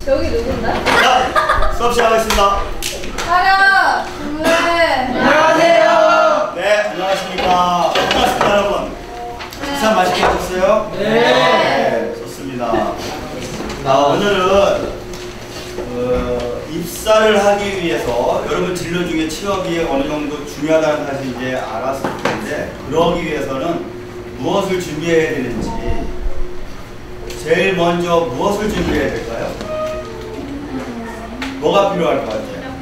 여기 누군데? 자, 수업 시작하겠습니다. 하려! 왜? 안녕하세요. 네, 안녕하십니까. 반갑습니다, 여러분. 식사 맛있게 하셨어요? 네. 좋습니다. 자, 오늘은 입사를 하기 위해서 여러분 진로 중에 취업이 어느 정도 중요하다는 사실 이제 알았을 텐데, 그러기 위해서는 무엇을 준비해야 되는지, 제일 먼저 무엇을 준비해야 될까요? 뭐가 필요할 것 같아요?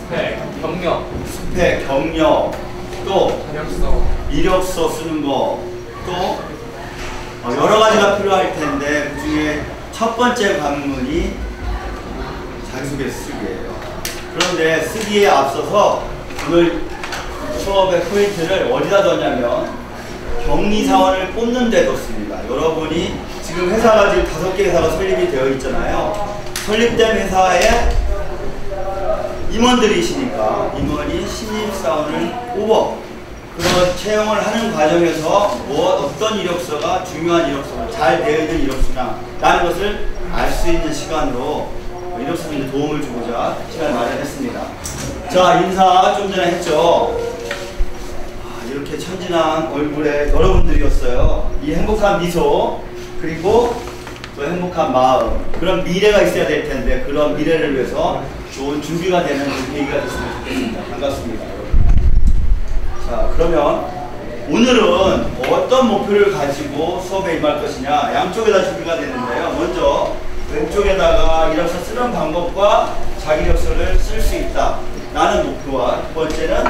스펙, 경력, 스펙, 경력, 또 이력서 쓰는 거, 또 여러 가지가 필요할 텐데 그 중에 첫 번째 관문이 자기소개 쓰기예요. 그런데 쓰기에 앞서서 오늘 수업의 포인트를 어디다 뒀냐면 격리사원을 뽑는 데 뒀습니다. 여러분이 지금 회사가 지금 5개 회사가 설립이 되어 있잖아요. 설립된 회사에 임원들이시니까 임원이 신입사원을 뽑어 그런 채용을 하는 과정에서 어떤 이력서가 중요한 이력서가 잘 되어 있는 이력서나 라는 것을 알 수 있는 시간으로 이력서에 도움을 주고자 시간을 마련했습니다. 자, 인사 좀 전에 했죠. 이렇게 천진한 얼굴의 여러분들이었어요. 이 행복한 미소, 그리고 또 행복한 마음, 그런 미래가 있어야 될 텐데 그런 미래를 위해서 좋은 준비가 되는 계기가 됐으면 좋겠습니다. 반갑습니다. 자, 그러면 오늘은 어떤 목표를 가지고 수업에 임할 것이냐, 양쪽에다 준비가 되는데요. 먼저 왼쪽에다가 이력서 쓰는 방법과 자기 이력서를 쓸 수 있다 라는 목표와, 두 번째는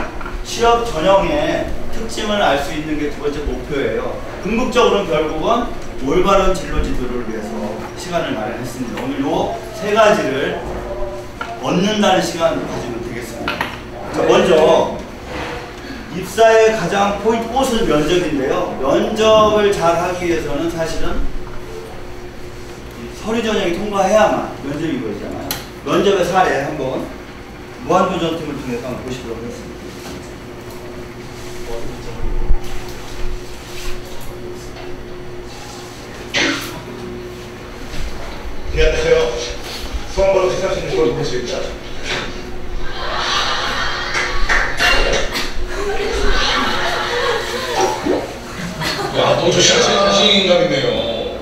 취업 전형의 특징을 알 수 있는 게 두 번째 목표예요. 궁극적으로는 결국은 올바른 진로 지도를 위해서 시간을 마련했습니다. 오늘 요 세 가지를 얻는다는 시간을 가지면 되겠습니다. 자, 먼저 입사의 가장 포인트 꽃은 면접인데요. 면접을 잘 하기 위해서는 사실은 서류 전형이 통과해야만 면접이 이루어지잖아요. 면접의 사례 한번 무한도전팀을 통해서 한번 보시도록 하겠습니다. 네, 안녕하세요. 수험번호 136번 보겠습니다. 야, 너 조심하세요. 자신감 있네요.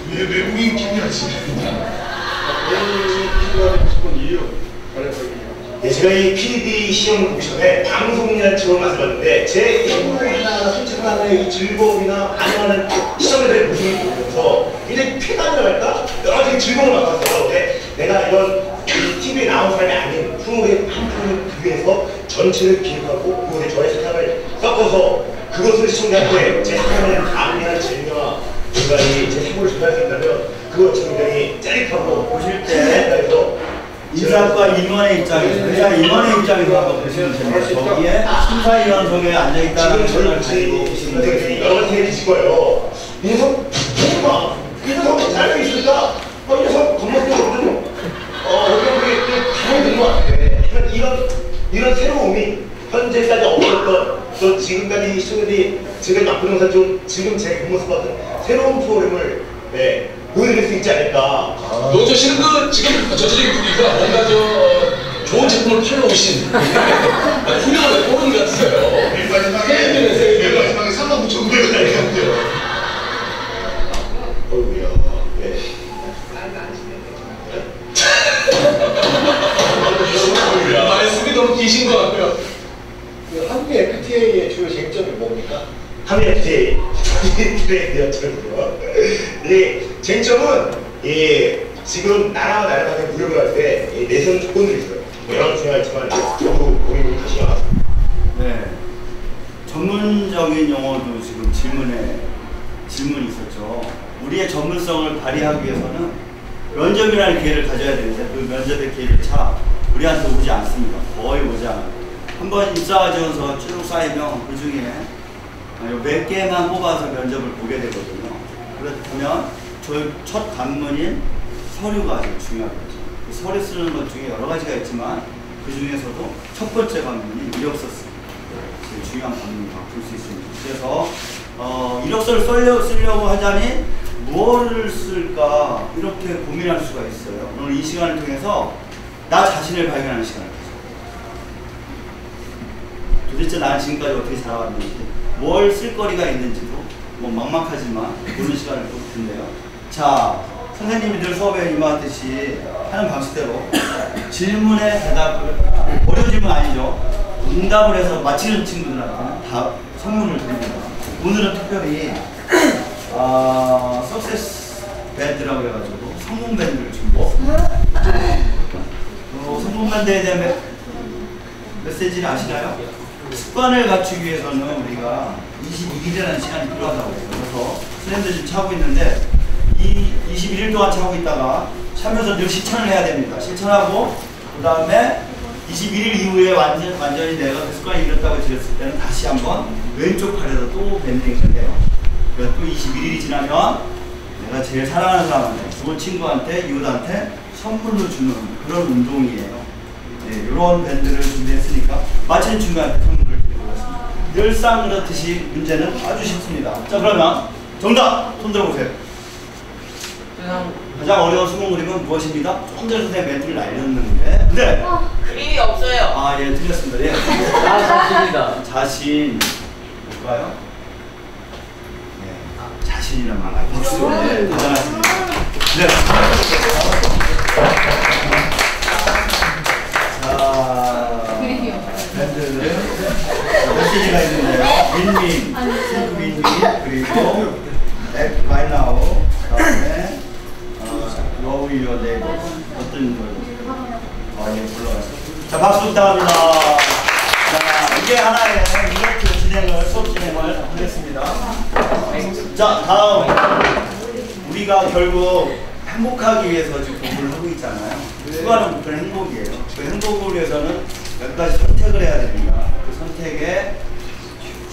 외국인 김여지. 네, 제가 이 PD 시험을 보기 전에 방송이라는 직업을 만들었는데 제 행복 하나하나 솔직하나의 이 즐거움이나 반응하는 시험에 대한 모습을 보면서 굉장히 쾌감이라고 할까? 여러 가지 즐거움을 맡았어요. 근데 내가 이런 TV에 나온 사람이 아닌 프로그램 한 프로그램 위해서 전체를 기획하고 그것에 저의 사랑을 섞어서 그것을 시청자한테 제 사랑을 감미한 재미와 뭔가 제 생각을 전할 수 있다면 그것 굉장히 짜릿하고 보실 때 인사과 임원의 입장에서, 회사 임원의 입장에서 한번 보시면 됩니다. 저기에 심사위원석에 앉아있다는 지금 걸 가지고 보시면 되겠습니다. 여러 가지 계실 거예요. 이 녀석, 정말, 이 녀석 잘하고 있으니까, 이 녀석 겉멋도 여기 가야 되는 것 같아. 이런 새로움이 현재까지 없었던, 또 지금까지 시청자들이 제가 나쁜 영상 좀 지금 제 겉모습 같은 새로운 프로그램을 보여드릴 수 있지 않을까. 노조 씨는 지금 전체적인 분위기가 뭔가 좋은 제품을 팔러 오신 훌륭한 포럼 같으세요. 맨 마지막에 39,900원 날리는데요. 어이구야. 말씀이 너무 기신 것 같고요. 한국의 FTA의 주요 쟁점이 뭡니까? 한국 FTA 이 쟁점은 지금 나라와 나라 간의 무역을 할 때 내세운 조건들이 있어요. 여러 중요가 있지만 전부 고민을 다시 나왔습니다. 네, 전문적인 용어도 지금 질문이 있었죠. 우리의 전문성을 발휘하기 위해서는 면접이라는 기회를 가져야 되는데 그 면접의 기회를 우리한테 오지 않습니다. 거의 오지 않아요. 한번 입사 지원서가 쭉 쌓이면 그 중에 몇 개만 뽑아서 면접을 보게 되거든요. 그렇다면 저희 첫 관문인 서류가 아주 중요하겠죠. 그 서류 쓰는 것 중에 여러 가지가 있지만 그 중에서도 첫 번째 관문인 이력서 제일 중요한 관문이라고 볼 수 있습니다. 그래서 이력서를 쓰려고 하자니 뭐를 쓸까 이렇게 고민할 수가 있어요. 오늘 이 시간을 통해서 나 자신을 발견하는 시간을 가져요. 도대체 나는 지금까지 어떻게 살아왔는지, 뭘 쓸거리가 있는지도 뭐 막막하지만 보는 시간을 또 텐데요. 자, 선생님이 늘 수업에 임하듯이 하는 방식대로 질문에 대답을, 어려운 질문 아니죠. 응답을 해서 마치는 친구들한테는 다 선물을 드립니다. 오늘은 특별히 석세스 밴드라고 해가지고 성공 밴드를 준비했습니다. 성공 밴드에 대한 메시지를 아시나요? 습관을 갖추기 위해서는 우리가 22일이라는 시간이 필요하다고 해요. 그래서 선생님들 지금 차고 있는데 이 21일 동안 차고 있다가 차면서 늘 실천을 해야 됩니다. 실천하고 그 다음에 21일 이후에 완전히 내가 그 습관이 잃었다고 들었을 때는 다시 한번 왼쪽 팔에서 또 밴딩을 해요. 그래서 또 21일이 지나면 내가 제일 사랑하는 사람한테, 좋은 친구한테, 이웃한테 선물로 주는 그런 운동이에요. 네, 이런 밴드를 준비했으니까 마치는 친구한테 선물을 드리고 있습니다. 늘상 그렇듯이 문제는 아주 쉽습니다. 자, 그러면 정답! 손 들어보세요. 가장 어려운 수능 그림은 무엇입니다? 조금 전에 선생님 멘트를 날렸는데 네! 그림이 없어요. 아, 예, 틀렸습니다. 예. 자신이다. 자신 볼까요? 네, 자신이란 말. 박수. 네, 대단하십니다. 네. 자, 밴드는 메시지가 있는데요. 윈윈, 윈윈, 그리고 액 바이 나우, 그다음에 Know your neighbor. 어떤 걸 예, 불러가서. 자, 박수 부탁합니다. 자, 이게 하나의 이렇게 진행을, 수업 진행을 하겠습니다. 자, 다음. 우리가 결국 행복하기 위해서 지금 공부를 하고 있잖아요. 수많은 목표는 행복이에요. 그 행복을 위해서는 몇 가지 선택을 해야 됩니다. 그 선택에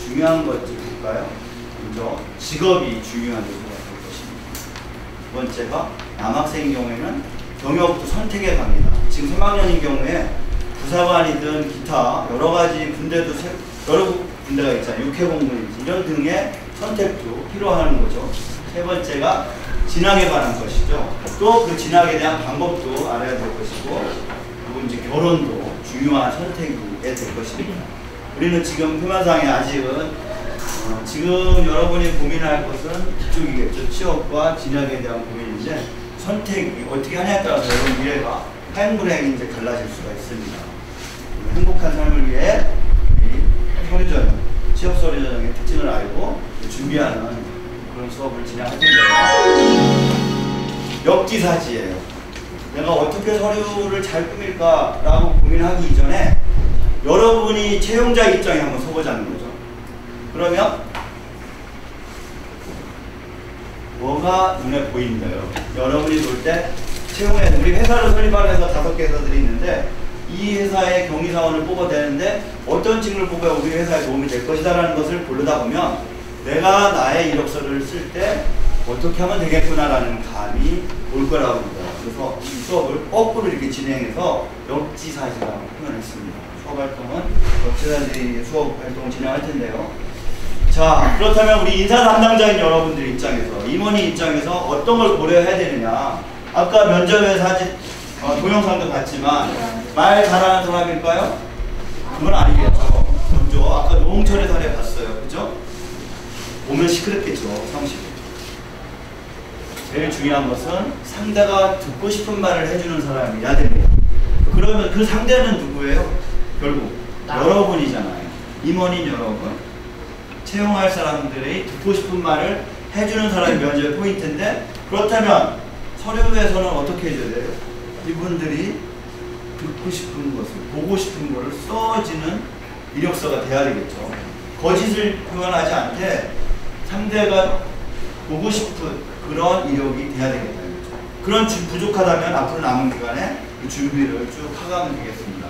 중요한 것들 볼까요? 먼저 직업이 중요한 요소가 될 것입니다. 두 번째가 남학생인 경우에는 경력도 선택에 갑니다. 지금 3학년인 경우에 부사관이든 기타 여러 가지 군대도 여러 군대가 있잖아요. 육해공무원이든 이런 등의 선택도 필요한 거죠. 세 번째가 진학에 관한 것이죠. 또 그 진학에 대한 방법도 알아야 될 것이고, 그리고 이제 결혼도 중요한 선택이 될 것입니다. 우리는 지금 표면상에 아직은 지금 여러분이 고민할 것은 이쪽이겠죠. 취업과 진학에 대한 고민인데 선택이 어떻게 하냐에 따라서 여러분 미래가 행불행이 이제 갈라질 수가 있습니다. 행복한 삶을 위해 서류전형, 취업 서류전형의 특징을 알고 준비하는 그런 수업을 진행할 텐데요. 역지사지예요. 내가 어떻게 서류를 잘 꾸밀까라고 고민하기 이전에 여러분이 채용자 입장에 한번 서보자는 거죠. 그러면 뭐가 눈에 보인대요? 여러분이 볼 때 채용에 우리 회사를 설립하는 회사 5개 회사들이 있는데 이 회사의 경리사원을 뽑아내는데 어떤 직무를 뽑아야 우리 회사에 도움이 될 것이다라는 것을 고르다 보면 내가 나의 이력서를 쓸 때 어떻게 하면 되겠구나라는 감이 올 거라고 합니다. 그래서 이 수업을 거꾸로 이렇게 진행해서 역지사지라고 표현했습니다. 수업 활동은 역지사지 수업 활동을 진행할 텐데요. 자, 그렇다면 우리 인사 담당자인 여러분들 입장에서, 임원이 입장에서 어떤 걸 고려해야 되느냐. 아까 면접에 사진, 동영상도 봤지만 말 잘하는 사람일까요? 그건 아니겠죠. 먼저 아까 노홍철의 사례 봤어요. 그죠? 보면 시끄럽겠죠. 상식. 제일 중요한 것은 상대가 듣고 싶은 말을 해주는 사람이어야 됩니다. 그러면 그 상대는 누구예요? 결국 여러분이잖아요. 임원인 여러분. 채용할 사람들이 듣고 싶은 말을 해주는 사람이 면접의 포인트인데, 그렇다면 서류에서는 어떻게 해줘야 돼요? 이분들이 듣고 싶은 것을, 보고 싶은 것을 써지는 이력서가 돼야 되겠죠. 거짓을 표현하지 않되 상대가 보고 싶은 그런 이력이 돼야 되겠다는 거죠. 그런 부족하다면 앞으로 남은 기간에 그 준비를 쭉 하가면 되겠습니다.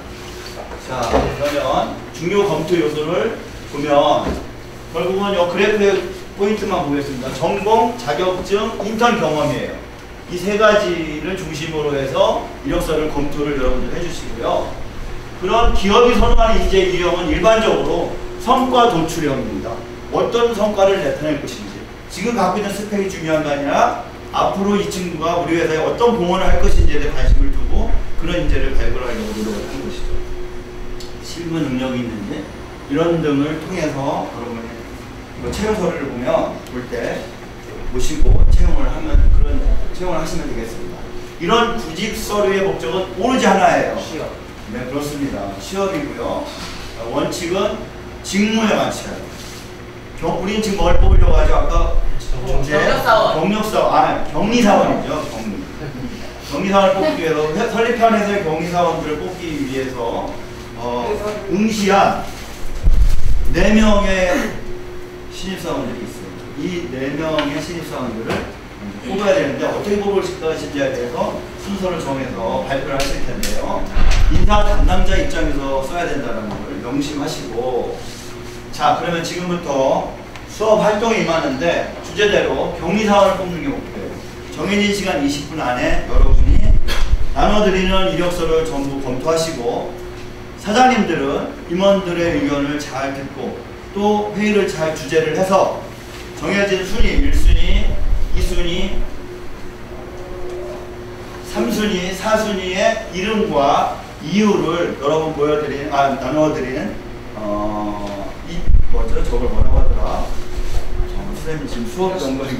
자, 그러면 중요 검토 요소를 보면 결국은 이 그래프의 포인트만 보겠습니다. 전공, 자격증, 인턴 경험이에요. 이 세 가지를 중심으로 해서 이력서를 검토를 여러분들 해주시고요. 그런 기업이 선호하는 인재 유형은 일반적으로 성과 도출형입니다. 어떤 성과를 나타낼 것인지. 지금 갖고 있는 스펙이 중요한 게 아니라 앞으로 이 친구가 우리 회사에 어떤 공헌을 할 것인지에 대해 관심을 두고 그런 인재를 발굴하려고 노력을 한 것이죠. 실무 능력이 있는지 이런 등을 통해서 여러분이 채용 서류를 볼 때 모시고 채용을 하시면 되겠습니다. 이런 구직 서류의 목적은 오로지 하나예요. 취업. 네, 그렇습니다. 취업이고요. 원칙은 직무에 맞춰요. 우리는 지금 뭘 뽑으려고 하죠? 아까 경력사원. 격리사원이죠. 격리사원을 뽑기 위해서 설립한 회사의 격리사원들을 뽑기 위해서 응시한 4명의 신입사원들이 있어요. 이 4명의 신입사원들을 뽑아야 되는데 어떻게 뽑을 것인지에 대해서 순서를 정해서 발표를 하실 텐데요. 인사 담당자 입장에서 써야 된다는 걸 명심하시고, 자, 그러면 지금부터 수업 활동에 임하는데 주제대로 격리사원을 뽑는 게 목표예요. 정해진 시간 20분 안에 여러분이 나눠드리는 이력서를 전부 검토하시고, 사장님들은 임원들의 의견을 잘 듣고 또 회의를 잘 주재를 해서 정해진 순위 1순위, 2순위, 3순위, 4순위의 이름과 이유를 여러분 나눠드리는 저걸 뭐라고 하더라? 선생님 지금 수업 연구를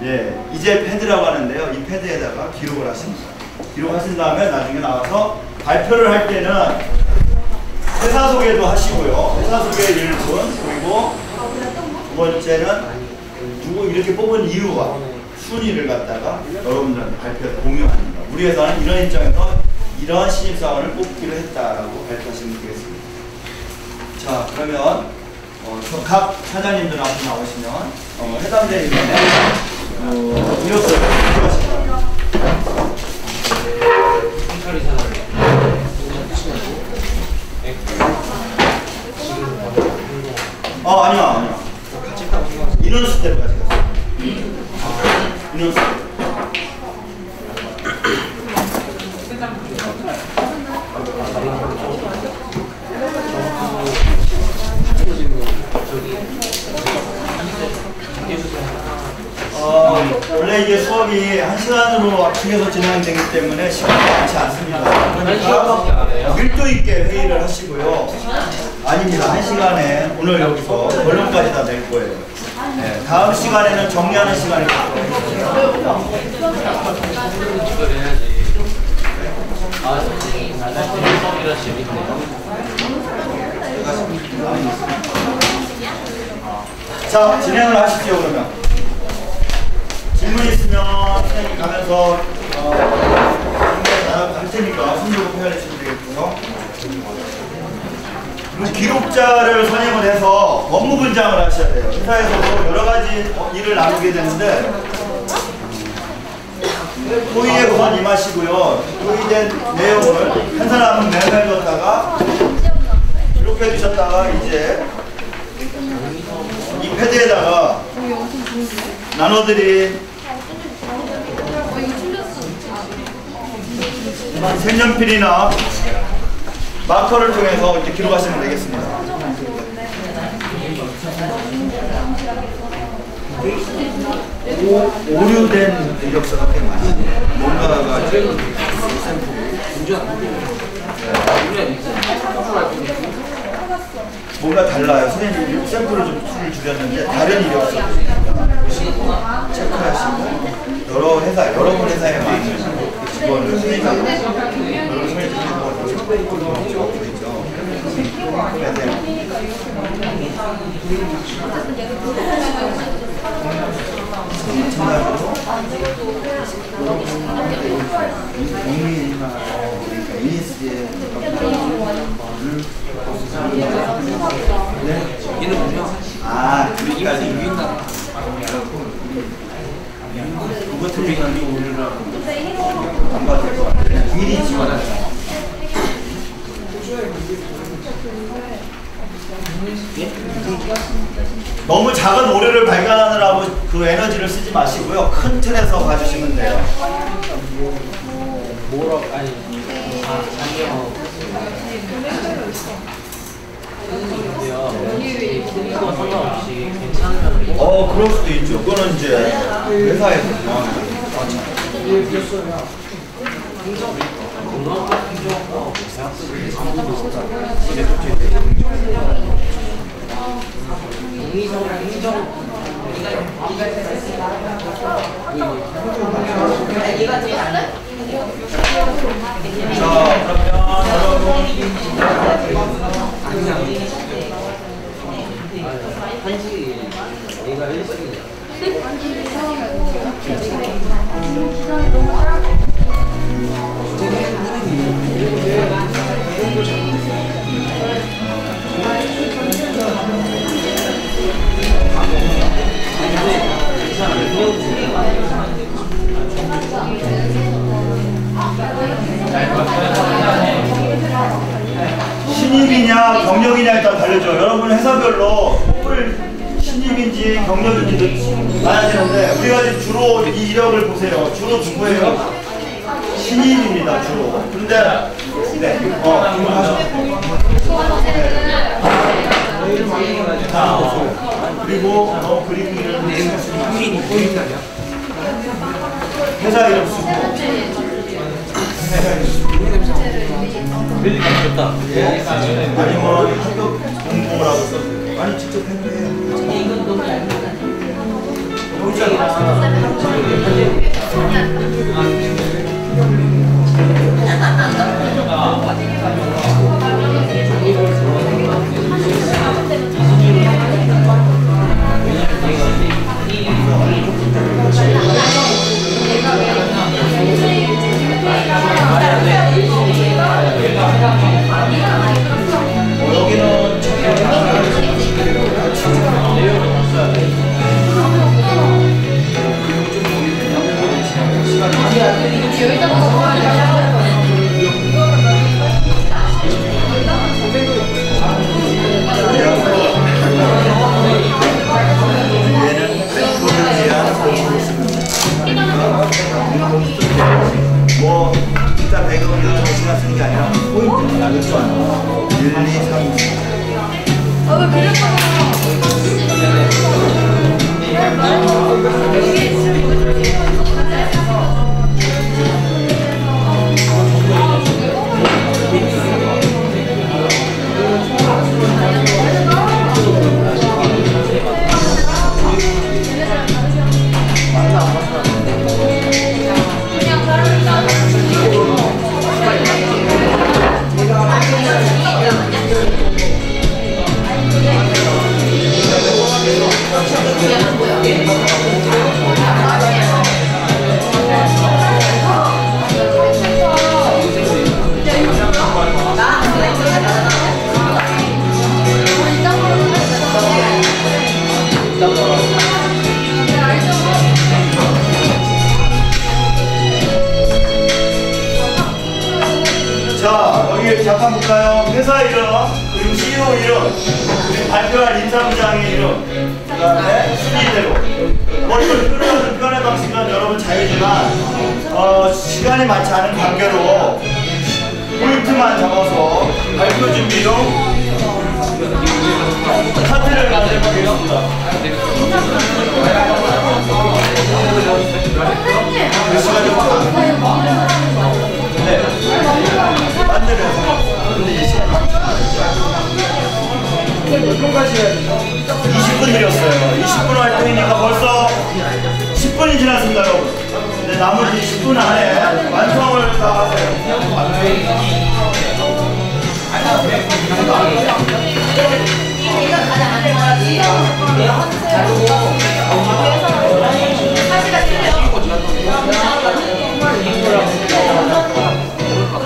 예, 이제 패드라고 하는데요. 이 패드에다가 기록을 하십니다. 기록하신 다음에 나중에 나와서 발표를 할 때는 회사 소개도 하시고요. 회사 소개 1분, 그리고 두 번째는 누구 이렇게 뽑은 이유와 순위를 갖다가 여러분들한테 발표해서 공유합니다. 우리 회사는 이런 입장에서 이런 신입사원을 뽑기로 했다라고 발표하시면 되겠습니다. 자, 그러면 각 사장님들 앞으로 나오시면 해당되는 이력서를 발표하십니다. 아니야. 인원수 때까지 갔어요. 인원수 때. 원래 이게 수업이 1시간으로 압축해서 진행되기 때문에 시간이 많지 않습니다. 그러니까 밀도 있게 회의를 하시고요. 아닙니다. 1시간에 오늘 여기서 결론까지 다 낼 거예요. 네, 다음 시간에는 정리하는 시간이 있어요. 선생님 나날 수업이라 재밌네요. 자, 진행을 하십시오. 그러면 질문 있으면 선생님 가면서 갈 테니까 손들고 표현해 주시면 되겠고요. 그리고 기록자를 선임을 해서 업무 분장을 하셔야 돼요. 회사에서도 여러 가지 일을 나누게 되는데 토의에 우선 임하시고요. 토의된 내용을 한 사람은 메모해 뒀다가 기록해 주셨다가 이제 이 패드에다가 나눠드린 색연필이나 마커를 통해서 이렇게 기록하시면 되겠습니다. 오류된 이력서가 꽤 많아요. 뭔가가 뭔가 달라요. 선생님 샘플을 좀 줄였는데 다른 이력서 체크하시고 여러 분 회사에 많은 직원을 선생님하고 여러 분을 드리고 있죠. 마찬가지로 국민이나 ESG의 얘는 뭐냐? 여기까지 유인다. 그것도 얘기하는 오류라고 안 받을 것 같아요. 미리 지원하자. 너무 작은 오류를 발견하느라고 그 에너지를 쓰지 마시고요. 큰 틀에서 봐주시면 돼요. 그거 상관없이 괜찮으면 그럴 수도 있죠. 그거는 이제 회사에서 신입이냐 경력이냐 일단 달려줘. 여러분 회사별로 뽑을 신입인지 경력인지도 봐야 되는데 우리가 지금 주로 이 이력을 보세요. 주로 누구예요? 신입입니다 주로. 근데 그리고 그리고 회사 이름 쓰고 아니면 학교 공부라고 써도 아니 직접 했는데 이건 너무 뭐 일단 배경이나 대신가 쓰는 게 아니라 포인트 나눌 줄 알아. 1, 2, 3, 4. 왜 그랬구나. 자, 여기 잠깐 볼까요? 회사 이름, 그리고 CEO 이름, 그리고 발표할 인사부장의 이름, 그 다음에 순위대로. 뭐 이걸 끌어가는 표현의 방식은 여러분 자유지만, 시간이 많지 않은 관계로 포인트만 잡아서 발표 준비용 차트를 만들어보겠습니다. 그 시간이 네. 만들어서. 근데 이제 시간이 많지 않아요. 20분 드렸어요. 20분 활동이니까 벌써 10분이 지났습니다, 여러분. 근데 나머지 10분 안에 완성을 다 하세요.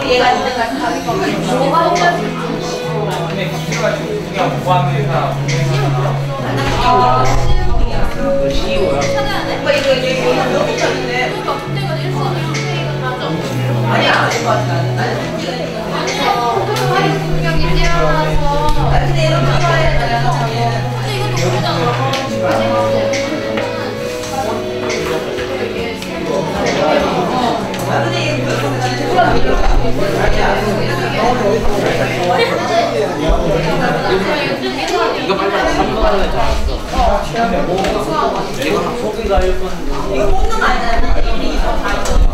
얘가 있는 거 가서 뭐가 혼자 아니야 아닌 것 같아. 나는 그냥 일어나서 근데 이런 거 좋아해. 근데 이것도 모르잖아. 근데 1번. 이거 뽑는 거 아니잖아. 1, 2, 3, 4, 5.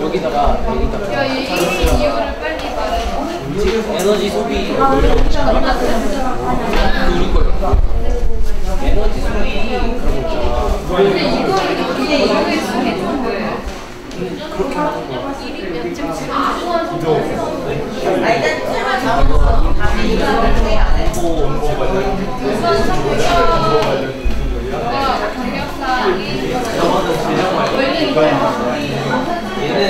여기다가 야, 이 이유를 빨리 말해. 에너지 소비 우리 거예요. 에너지 소비 근데 이거에 쓰기 좋은 거예요. 그렇게 하는 거. 일단 틀만 잡아서 다시 이거를 생각 안 해. 얘는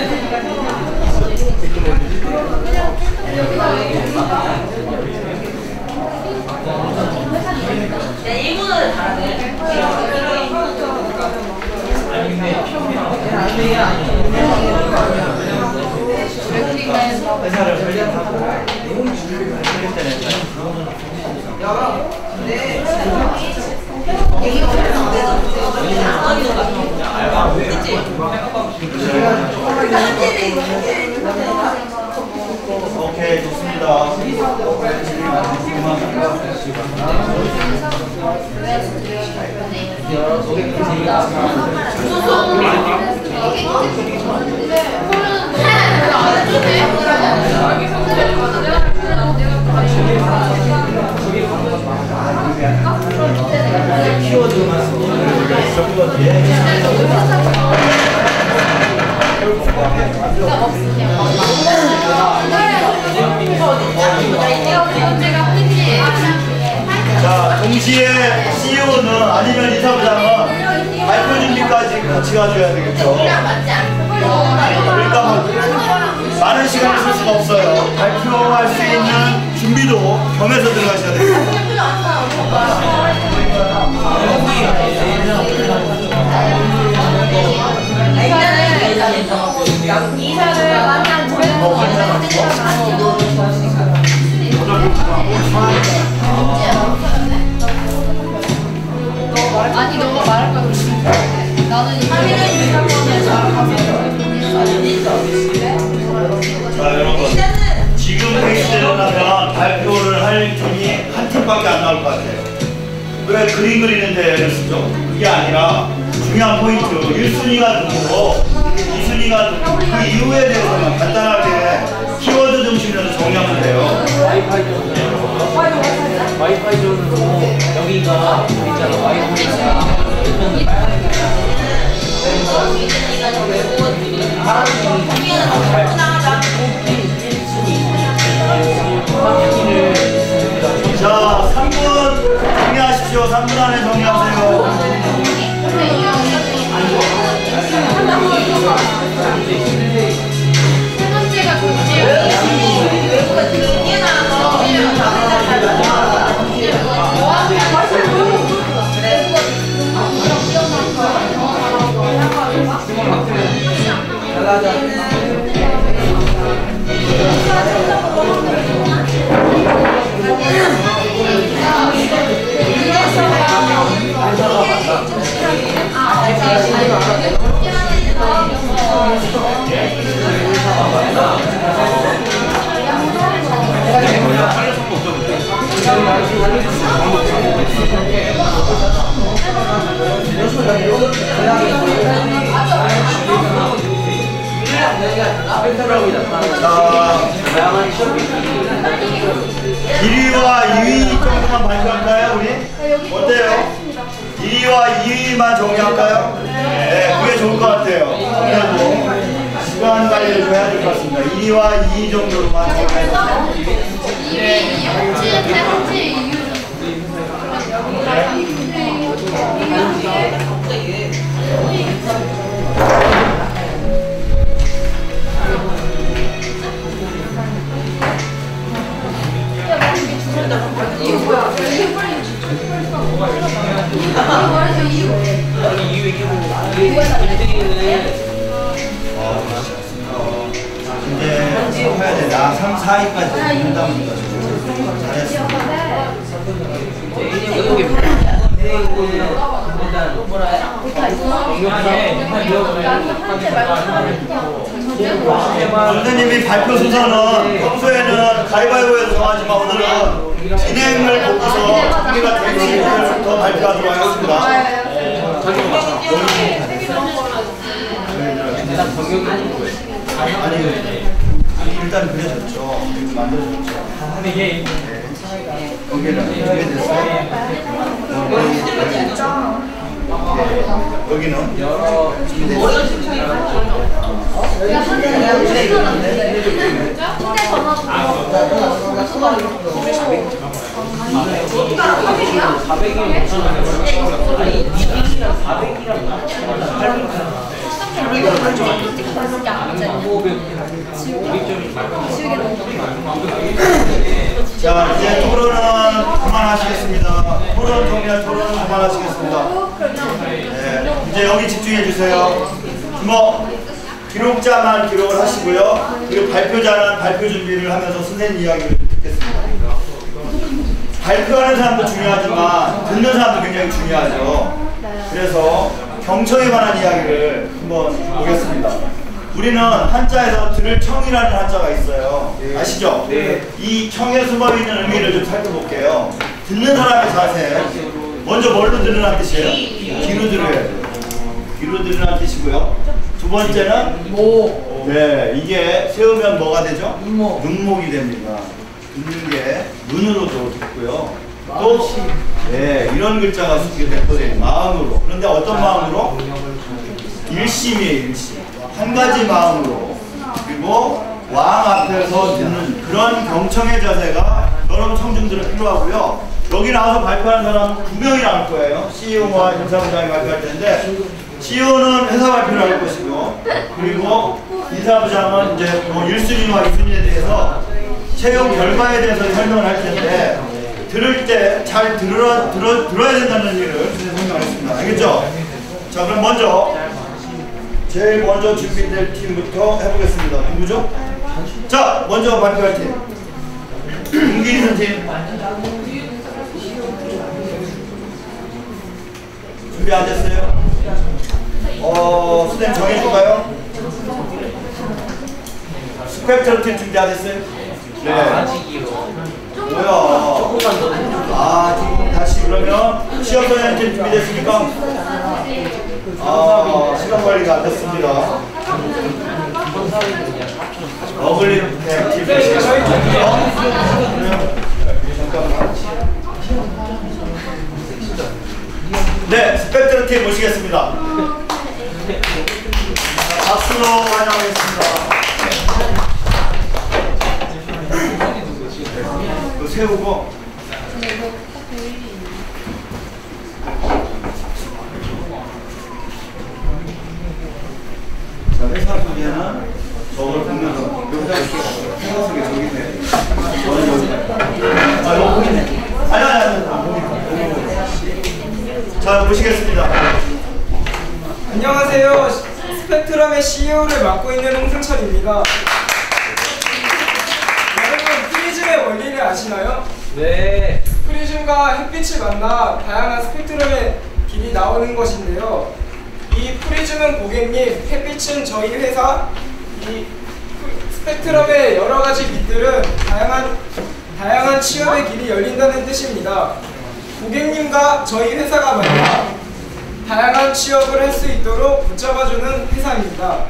내 일본어를 잘하네. 회사를 설계하고 오케이, 좋습니다. 자, 동시에 CEO는 아니면 이사부장은 발표 준비까지 같이 가줘야 되겠죠. 그러니까 많은 시간을 쓸 수가 없어요. 발표할 수 있는 준비도 겸해서 들어가셔야 됩니다. 이사를 만난 아니 너가 말할 거야. 나는 자, 여러분. 지금 회의대로라면 발표를 할 팀이 한 팀밖에 안 나올 것 같아요. 왜 그림 그리는데 애를 쓰죠? 그게 아니라 중요한 포인트 1순위가 누구고 2순위가 누구고 그 이유에 대해서만 간단하게 키워드 중심으로 정리하면 돼요. 와이파이 존으로 여기가 있잖아. 와이파이가 일본은 자, 3분 정리하십시오. 3분 안에 정리하세요. 세 번째가 교지예요. 외국에 지금 뛰어나가서 자, 1위와 2위 정도만 발표할까요, 우리? 어때요? 1위와 2위만 정리할까요? 네, 그게 좋을 것 같아요. 그래도 시간 관리를 좀 해야 될 것 같습니다. 1위와 2위 정도로만 정리해주세요. 2위 현지 세 번째 이유. 이제 해야 돼. 나 3, 4위까지 한다면 잘했어. 일단 선생님이 발표 순서는 평소에는 가위바위보에서 정하지만 오늘은 진행을 보고서 우리가 대시부터 발표하도록 하겠습니다. 아니 일단 그려졌죠. 만들어졌죠. 여기는 여기는 자, 이제 토론은 그만하시겠습니다. 토론 정리할 토론은 그만하시겠습니다. 네, 이제 여기 집중해 주세요. 뭐 기록자만 기록을 하시고요. 그리고 발표자는 발표 준비를 하면서 선생님 이야기를 듣겠습니다. 발표하는 사람도 중요하지만 듣는 사람도 굉장히 중요하죠. 그래서 경청에 관한 이야기를 한번 보겠습니다. 우리는 한자에서 들을 청이라는 한자가 있어요. 아시죠? 네. 이 청에 숨어있는 의미를 좀 살펴볼게요. 듣는 사람의 자세. 먼저 뭘로 들으라는 뜻이에요? 귀로 들어야 돼요. 귀로 들으라는 뜻이고요. 두 번째는 모. 네, 이게 세우면 뭐가 되죠? 눈목. 눈목이 됩니다. 듣는 게 눈으로도 듣고요. 또 네, 이런 글자가 쓰게 됐거든요. 마음으로. 그런데 어떤 마음으로? 일심이에요, 일심. 한 가지 마음으로. 그리고 왕 앞에서 듣는 그런 경청의 자세가 여러분 청중들은 필요하고요. 여기 나와서 발표하는 사람 2명이 나올 거예요. CEO와 인사부장이 발표할 텐데 CEO는 회사 발표를 할 것이고, 그리고 인사부장은 이제 뭐 1순위와 2순위에 대해서 채용 결과에 대해서 설명을 할 텐데, 들을 때 잘 들어야 된다는 얘기를 설명하겠습니다. 알겠죠? 자, 그럼 먼저 제일 먼저 준비될 팀부터 해보겠습니다. 누구죠? 자, 먼저 발표할 팀. 김기선 팀. 준비 안 됐어요? 선생님 정해줄까요? 스펙트럼 팀 준비 안 됐어요? 네. 아직이요. 뭐야? 조금만 더. 지금 다시 그러면 시험 선생님 팀 준비됐습니까? 시간 관리가 안 됐습니다. 어글리 팀 잠깐만. 네, 스펙트럼 팀 모시겠습니다. 박수로 환영하겠습니다. 이거 세우고. 자, 회사 소개는 저걸 보면서 회사 소개 저기 있네. 저는 여기. 이거 보이네. 아니, 자, 모시겠습니다. 안녕하세요. 스펙트럼의 CEO를 맡고 있는 홍승철입니다. 여러분, 프리즘의 원리를 아시나요? 네. 프리즘과 햇빛을 만나 다양한 스펙트럼의 길이 나오는 것인데요. 이 프리즘은 고객님, 햇빛은 저희 회사, 이 스펙트럼의 여러 가지 빛들은 다양한 취업의 길이 열린다는 뜻입니다. 고객님과 저희 회사가 만나 다양한 취업을 할 수 있도록 붙잡아주는 회사입니다.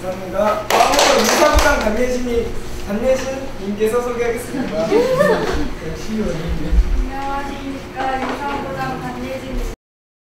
감사합니다. 다음으로 인사부장 단예진님께서 소개하겠습니다. 안녕하십니까. 인사부장